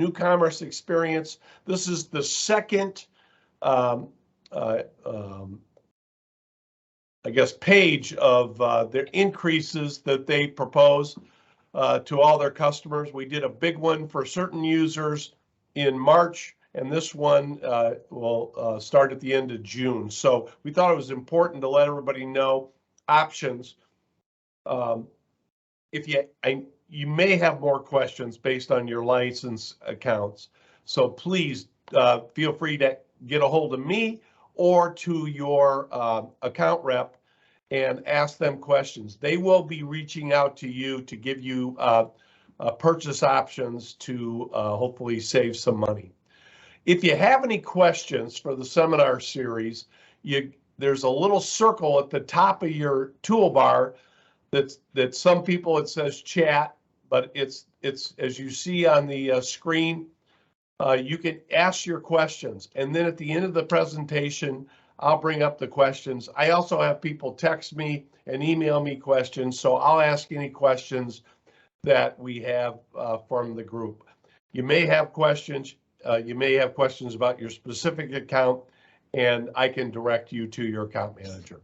new commerce experience. This is the second, I guess, page of their increases that they propose to all their customers. We did a big one for certain users in March, and this one will start at the end of June. So we thought it was important to let everybody know options. If you may have more questions based on your license accounts, so please feel free to get a hold of me or to your account rep and ask them questions. They will be reaching out to you to give you purchase options to hopefully save some money. If you have any questions for the seminar series, there's a little circle at the top of your toolbar that some people it says chat, but it's as you see on the screen, you can ask your questions, and then at the end of the presentation, I'll bring up the questions. I also have people text me and email me questions, so I'll ask any questions that we have from the group. You may have questions. You may have questions about your specific account, and I can direct you to your account manager.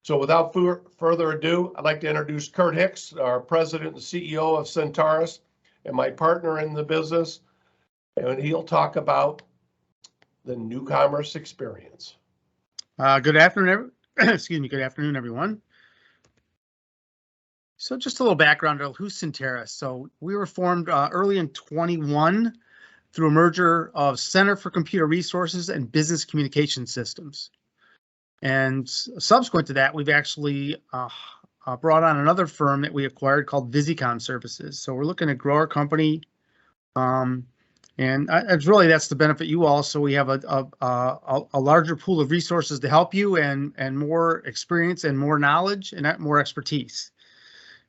So without further ado, I'd like to introduce Kurt Hicks, our president and CEO of Centaurus, and my partner in the business, and he'll talk about the new commerce experience. Good afternoon, excuse me, good afternoon, everyone. So just a little background on who's Centaurus. So we were formed early in 21 through a merger of Center for Computer Resources and Business Communication Systems. And subsequent to that, we've actually brought on another firm that we acquired called Visicom Services. So we're looking to grow our company. And it's really, that's the benefit you all. So we have a larger pool of resources to help you and more experience and more knowledge and more expertise.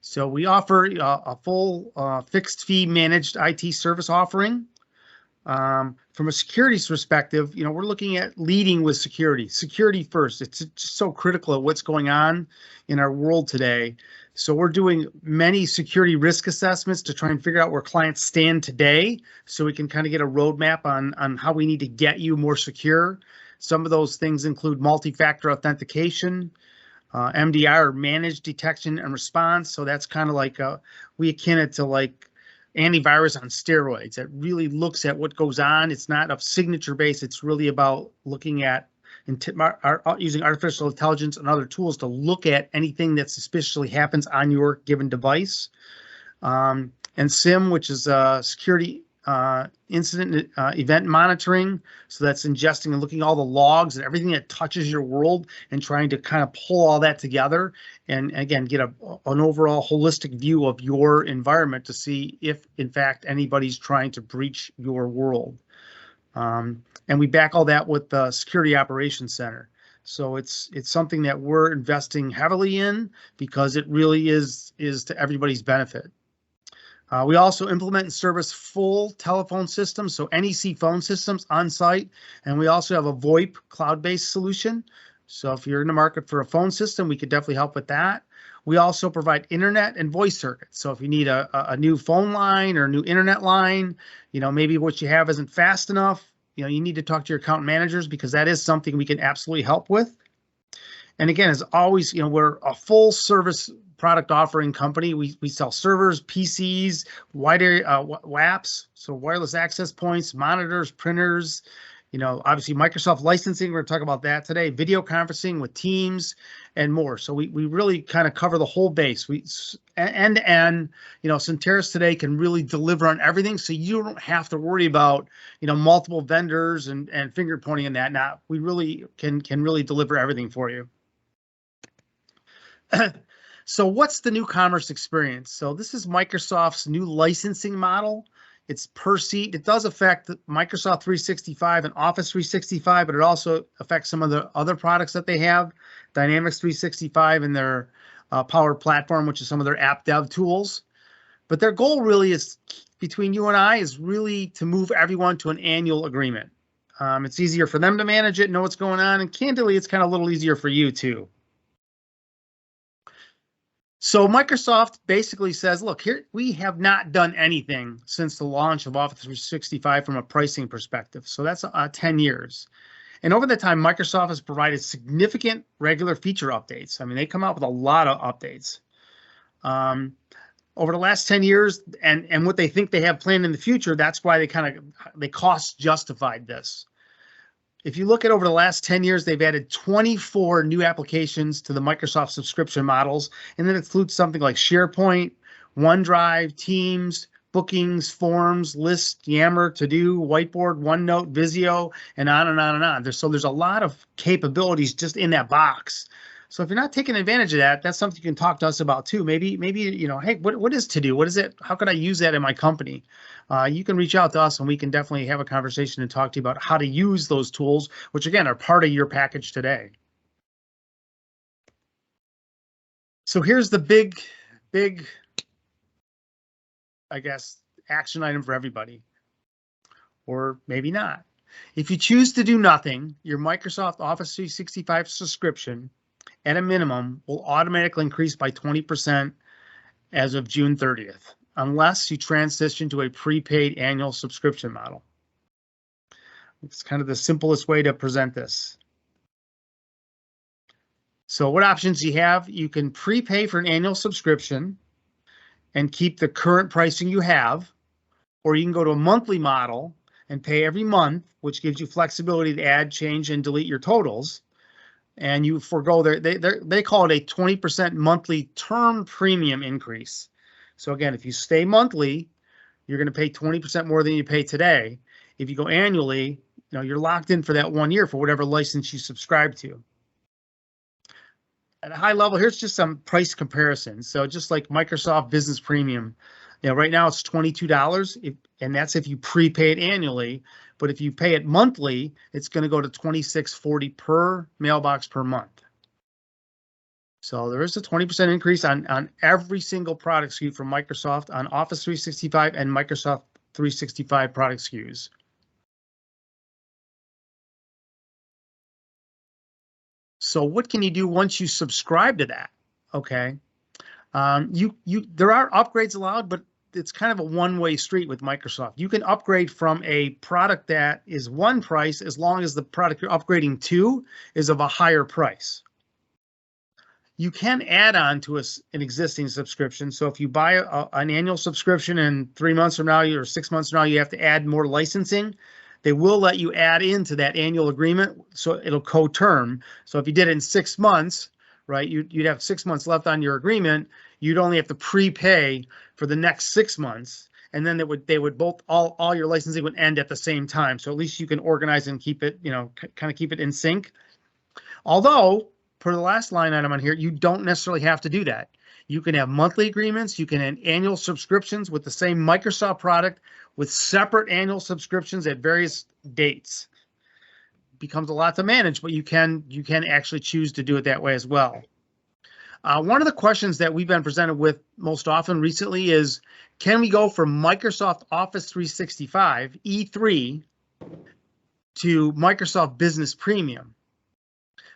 So we offer a full fixed fee managed IT service offering. From a security perspective, we're looking at leading with security. Security first. It's just so critical of what's going on in our world today. So we're doing many security risk assessments to try and figure out where clients stand today, so we can kind of get a roadmap on how we need to get you more secure. Some of those things include multi-factor authentication, MDR, managed detection and response. So that's kind of like we akin it to like antivirus on steroids. It really looks at what goes on. It's not a signature based. It's really about looking at using artificial intelligence and other tools to look at anything that suspiciously happens on your given device. And SIM, which is security incident event monitoring. So that's ingesting and looking at all the logs and everything that touches your world and trying to kind of pull all that together and again get an overall holistic view of your environment to see if in fact anybody's trying to breach your world. And we back all that with the Security Operations Center. So it's something that we're investing heavily in because it really is to everybody's benefit. We also implement and service full telephone systems, so NEC phone systems on site, and we also have a VoIP cloud-based solution. So if you're in the market for a phone system, we could definitely help with that. We also provide internet and voice circuits. So if you need a new phone line or a new internet line, maybe what you have isn't fast enough, you need to talk to your account managers because that is something we can absolutely help with. And again, as always, we're a full service product offering company. We sell servers, PCs, wide area WAPs, so wireless access points, monitors, printers, obviously Microsoft licensing. We're going to talk about that today, video conferencing with Teams and more. So we really kind of cover the whole base. We end to end, Centaurus today can really deliver on everything. So you don't have to worry about, multiple vendors and finger pointing in that. Now we really can really deliver everything for you. So what's the new commerce experience? So this is Microsoft's new licensing model. It's per seat. It does affect Microsoft 365 and Office 365, but it also affects some of the other products that they have, Dynamics 365 and their Power Platform, which is some of their app dev tools. But their goal really is, between you and I, is really to move everyone to an annual agreement. It's easier for them to manage it, know what's going on, and candidly, it's kind of a little easier for you too. So Microsoft basically says, look, here we have not done anything since the launch of Office 365 from a pricing perspective. So that's 10 years. And over that time, Microsoft has provided significant regular feature updates. I mean, they come out with a lot of updates. Over the last 10 years and what they think they have planned in the future, that's why they cost justified this. If you look at over the last 10 years, they've added 24 new applications to the Microsoft subscription models, and that includes something like SharePoint, OneDrive, Teams, Bookings, Forms, List, Yammer, To-Do, Whiteboard, OneNote, Visio, and on and on and on. So there's a lot of capabilities just in that box. So if you're not taking advantage of that, that's something you can talk to us about too. Maybe hey, what is To-Do? What is it? How can I use that in my company? You can reach out to us and we can definitely have a conversation and talk to you about how to use those tools, which again are part of your package today. So here's the big, I guess, action item for everybody, or maybe not. If you choose to do nothing, your Microsoft Office 365 subscription at a minimum will automatically increase by 20% as of June 30th, unless you transition to a prepaid annual subscription model. It's kind of the simplest way to present this. So what options do you have? You can prepay for an annual subscription and keep the current pricing you have, or you can go to a monthly model and pay every month, which gives you flexibility to add, change, and delete your totals. And you forego they call it a 20% monthly term premium increase. So again, if you stay monthly, you're going to pay 20% more than you pay today. If you go annually, you're locked in for that 1 year for whatever license you subscribe to. At a high level, here's just some price comparisons. So just like Microsoft Business Premium, right now it's $22, and that's if you prepay it annually. But if you pay it monthly, it's going to go to $26.40 per mailbox per month. So there is a 20% increase on every single product SKU from Microsoft on Office 365 and Microsoft 365 product SKUs. So what can you do once you subscribe to that? Okay, there are upgrades allowed, but it's kind of a one-way street with Microsoft. You can upgrade from a product that is one price as long as the product you're upgrading to is of a higher price. You can add on to an existing subscription. So if you buy an annual subscription and 3 months from now or 6 months from now, you have to add more licensing, they will let you add into that annual agreement. So it'll co-term. So if you did it in 6 months, right, you'd have 6 months left on your agreement. You'd only have to prepay for the next 6 months. And then they would both, all your licensing would end at the same time. So at least you can organize and keep it, kind of keep it in sync. Although, per the last line item on here, you don't necessarily have to do that. You can have monthly agreements. You can have annual subscriptions with the same Microsoft product with separate annual subscriptions at various dates. Becomes a lot to manage, but you can actually choose to do it that way as well. One of the questions that we've been presented with most often recently is, can we go from Microsoft Office 365 E3 to Microsoft Business Premium?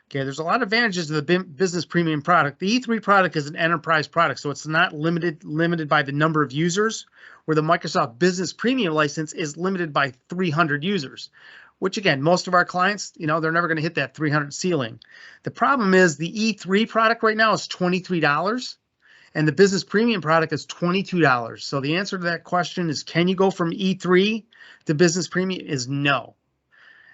Okay, there's a lot of advantages to the Business Premium product. The E3 product is an enterprise product, so it's not limited by the number of users, where the Microsoft Business Premium license is limited by 300 users, which again, most of our clients, they're never going to hit that 300 ceiling. The problem is the E3 product right now is $23, and the Business Premium product is $22. So the answer to that question is, can you go from E3 to Business Premium is no.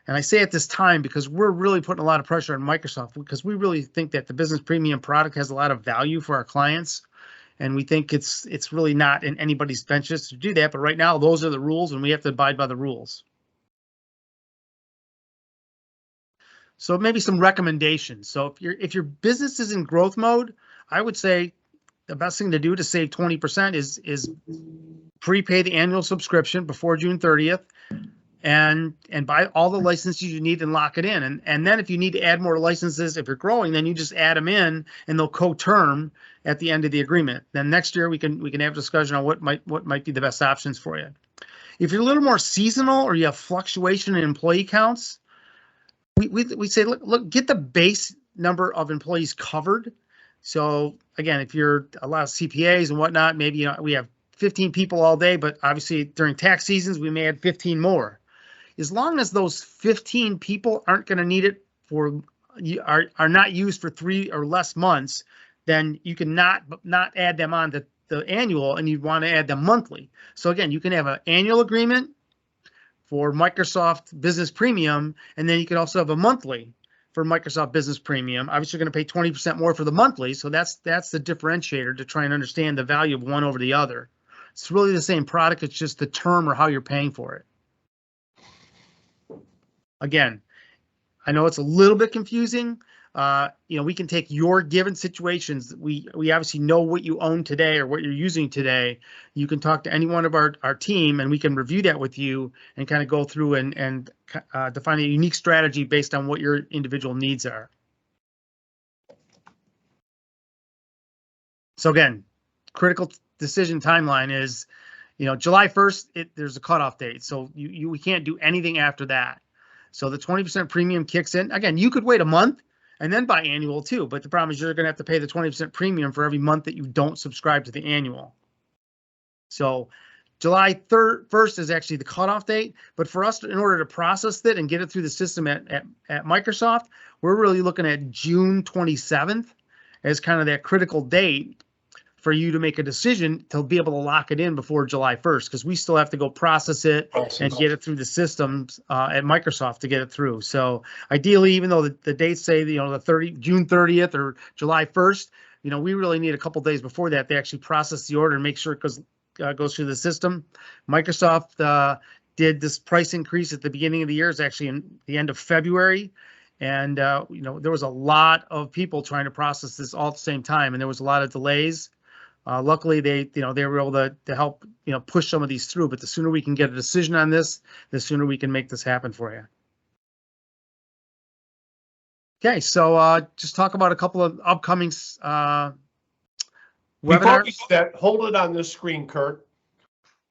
And I say at this time because we're really putting a lot of pressure on Microsoft, because we really think that the Business Premium product has a lot of value for our clients. And we think it's really not in anybody's best interest to do that. But right now, those are the rules, and we have to abide by the rules. So maybe some recommendations. So if your business is in growth mode, I would say the best thing to do to save 20% is prepay the annual subscription before June 30th. And buy all the licenses you need and lock it in. And then if you need to add more licenses, if you're growing, then you just add them in and they'll co-term at the end of the agreement. Then next year we can have a discussion on what might be the best options for you. If you're a little more seasonal or you have fluctuation in employee counts, we say, look, get the base number of employees covered. So again, if you're a lot of CPAs and whatnot, maybe we have 15 people all day, but obviously during tax seasons we may add 15 more. As long as those 15 people aren't going to need it for are not used for 3 or less months, then you can not add them on to the annual, and you'd want to add them monthly. So again, you can have an annual agreement for Microsoft Business Premium, and then you can also have a monthly for Microsoft Business Premium. Obviously, you're going to pay 20% more for the monthly, so that's the differentiator to try and understand the value of one over the other. It's really the same product, it's just the term or how you're paying for it. Again, I know it's a little bit confusing. We can take your given situations. We obviously know what you own today or what you're using today. You can talk to any one of our team, and we can review that with you and kind of go through and define a unique strategy based on what your individual needs are. So again, critical decision timeline is, July 1st, there's a cutoff date. So we can't do anything after that. So the 20% premium kicks in. Again, you could wait a month and then buy annual too, but the problem is you're going to have to pay the 20% premium for every month that you don't subscribe to the annual. So July 1st is actually the cutoff date, but for us, in order to process it and get it through the system at Microsoft, we're really looking at June 27th as kind of that critical date for you to make a decision to be able to lock it in before July 1st, because we still have to go process it and get it through the systems at Microsoft to get it through. So ideally, even though the dates say, June 30th or July 1st, we really need a couple days before that to actually process the order and make sure it goes through the system. Microsoft did this price increase at the beginning of the year. It's actually in the end of February. And, there was a lot of people trying to process this all at the same time, and there was a lot of delays. Luckily, they were able to help, push some of these through. But the sooner we can get a decision on this, the sooner we can make this happen for you. Okay, so just talk about a couple of upcoming webinars. Before we start, hold it on this screen, Kurt.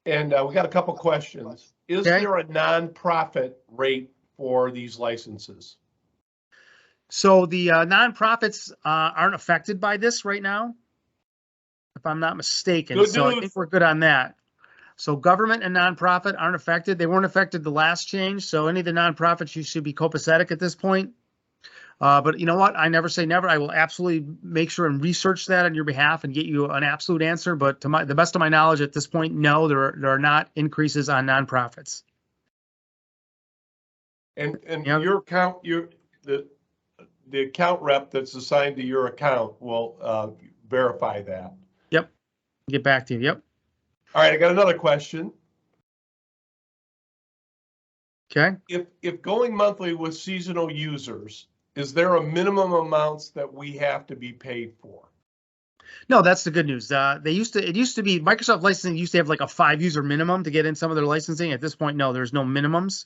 And we got a couple questions. Is there a nonprofit rate for these licenses? So the nonprofits aren't affected by this right now, if I'm not mistaken. Good so news. I think we're good on that. So government and nonprofit aren't affected. They weren't affected the last change. So any of the nonprofits, you should be copacetic at this point. But you know what? I never say never. I will absolutely make sure and research that on your behalf and get you an absolute answer. But to the best of my knowledge at this point, no, there are not increases on nonprofits. And your account, the account rep that's assigned to your account will verify that. Yep. Get back to you. Yep. All right, I got another question. Okay. If going monthly with seasonal users, is there a minimum amounts that we have to be paid for? No, that's the good news. It used to be Microsoft licensing used to have like a 5-user minimum to get in some of their licensing. At this point, no, there's no minimums.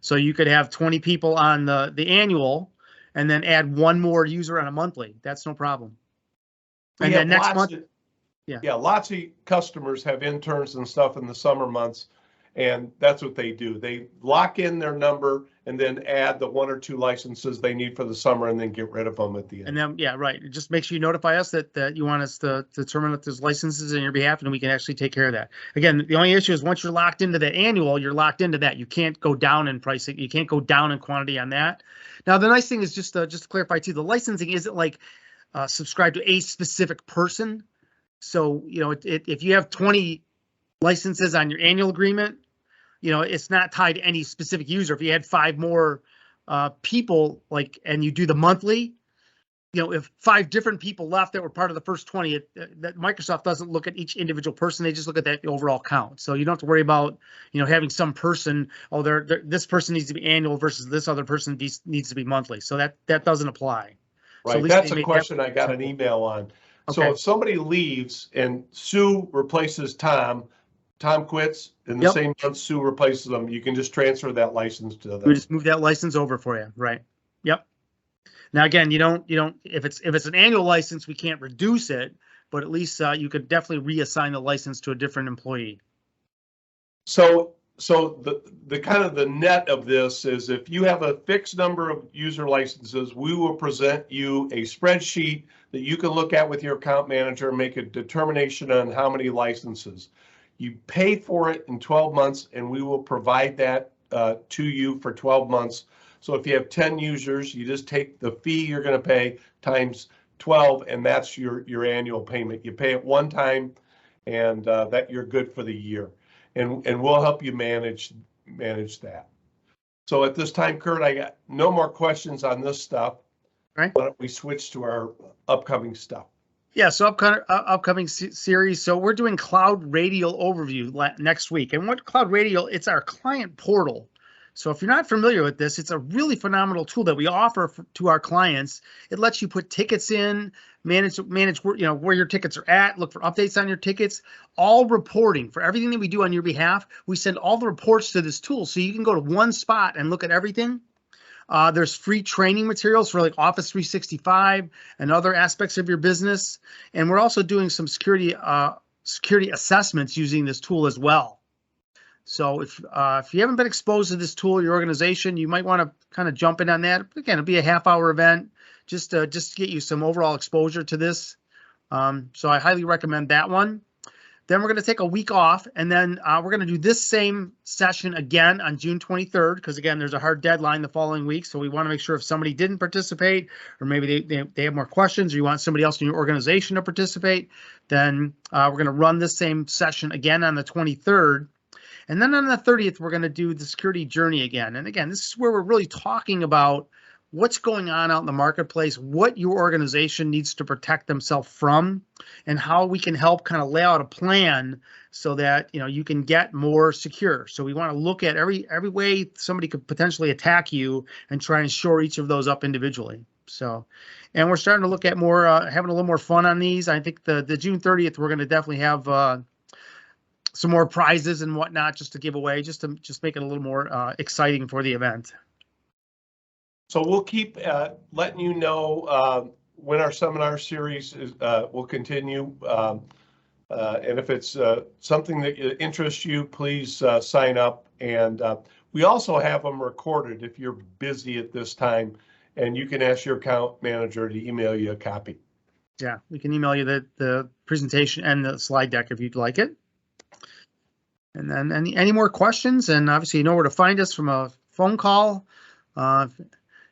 So you could have 20 people on the annual and then add one more user on a monthly. That's no problem. And then next month, lots of customers have interns and stuff in the summer months, and that's what they do. They lock in their number and then add the 1 or 2 licenses they need for the summer and then get rid of them at the end. And then, yeah, right. Just make sure you notify us that you want us to determine if there's licenses on your behalf, and we can actually take care of that. Again, the only issue is once you're locked into the annual, you're locked into that. You can't go down in pricing. You can't go down in quantity on that. Now, the nice thing is just to clarify too, the licensing isn't like subscribe to a specific person. So, if you have 20 licenses on your annual agreement, it's not tied to any specific user. If you had 5 more people, and you do the monthly, if 5 different people left that were part of the first 20, that Microsoft doesn't look at each individual person. They just look at that overall count. So you don't have to worry about, having some person, this person needs to be annual versus this other person needs to be monthly. So that doesn't apply. Right. So that's a question I got an email on. So if somebody leaves and Sue replaces Tom quits, in the same month Sue replaces them, you can just transfer that license to them. We just move that license over for you, right? Yep. Now again, you don't if it's an annual license, we can't reduce it, but at least you could definitely reassign the license to a different employee. So So the kind of the net of this is if you have a fixed number of user licenses, we will present you a spreadsheet that you can look at with your account manager and make a determination on how many licenses. You pay for it in 12 months and we will provide that to you for 12 months. So if you have 10 users, you just take the fee you're going to pay times 12 and that's your annual payment. You pay it one time and that you're good for the year. And we'll help you manage that. So at this time, Kurt, I got no more questions on this stuff. Right. Why don't we switch to our upcoming stuff? Yeah, so upcoming series. So we're doing Cloud Radial overview next week. And what Cloud Radial, it's our client portal. So if you're not familiar with this, it's a really phenomenal tool that we offer to our clients. It lets you put tickets in, manage where your tickets are at, look for updates on your tickets, all reporting for everything that we do on your behalf. We send all the reports to this tool so you can go to one spot and look at everything. There's free training materials for like Office 365 and other aspects of your business. And we're also doing some security assessments using this tool as well. So if you haven't been exposed to this tool in your organization, you might want to kind of jump in on that. Again, it'll be a half-hour event just to get you some overall exposure to this. So I highly recommend that one. Then we're going to take a week off, and then we're going to do this same session again on June 23rd, because again, there's a hard deadline the following week. So we want to make sure if somebody didn't participate, or maybe they have more questions, or you want somebody else in your organization to participate, then we're going to run this same session again on the 23rd. And then on the 30th, we're going to do the security journey again. And again, this is where we're really talking about what's going on out in the marketplace, what your organization needs to protect themselves from, and how we can help kind of lay out a plan so that you can get more secure. So we want to look at every way somebody could potentially attack you and try and shore each of those up individually. So, and we're starting to look at more having a little more fun on these. I think the June 30th, we're going to definitely have some more prizes and whatnot just to give away, just to make it a little more exciting for the event. So we'll keep letting you know when our seminar series will continue. And if it's something that interests you, please sign up. And we also have them recorded if you're busy at this time, and you can ask your account manager to email you a copy. Yeah, we can email you the presentation and the slide deck if you'd like it. And then any more questions, and obviously you know where to find us from a phone call,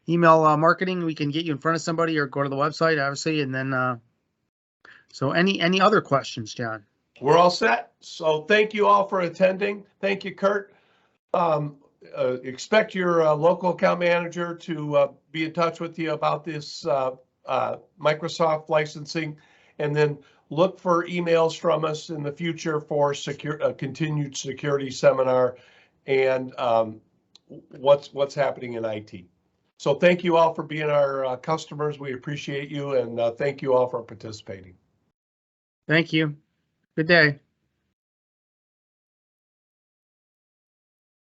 email marketing, we can get you in front of somebody, or go to the website, obviously. And then, so any other questions, John? We're all set. So thank you all for attending. Thank you, Kurt. Expect your local account manager to be in touch with you about this Microsoft licensing, and then look for emails from us in the future for continued security seminar and what's happening in IT. So thank you all for being our customers. We appreciate you, and thank you all for participating. Thank you. Good day.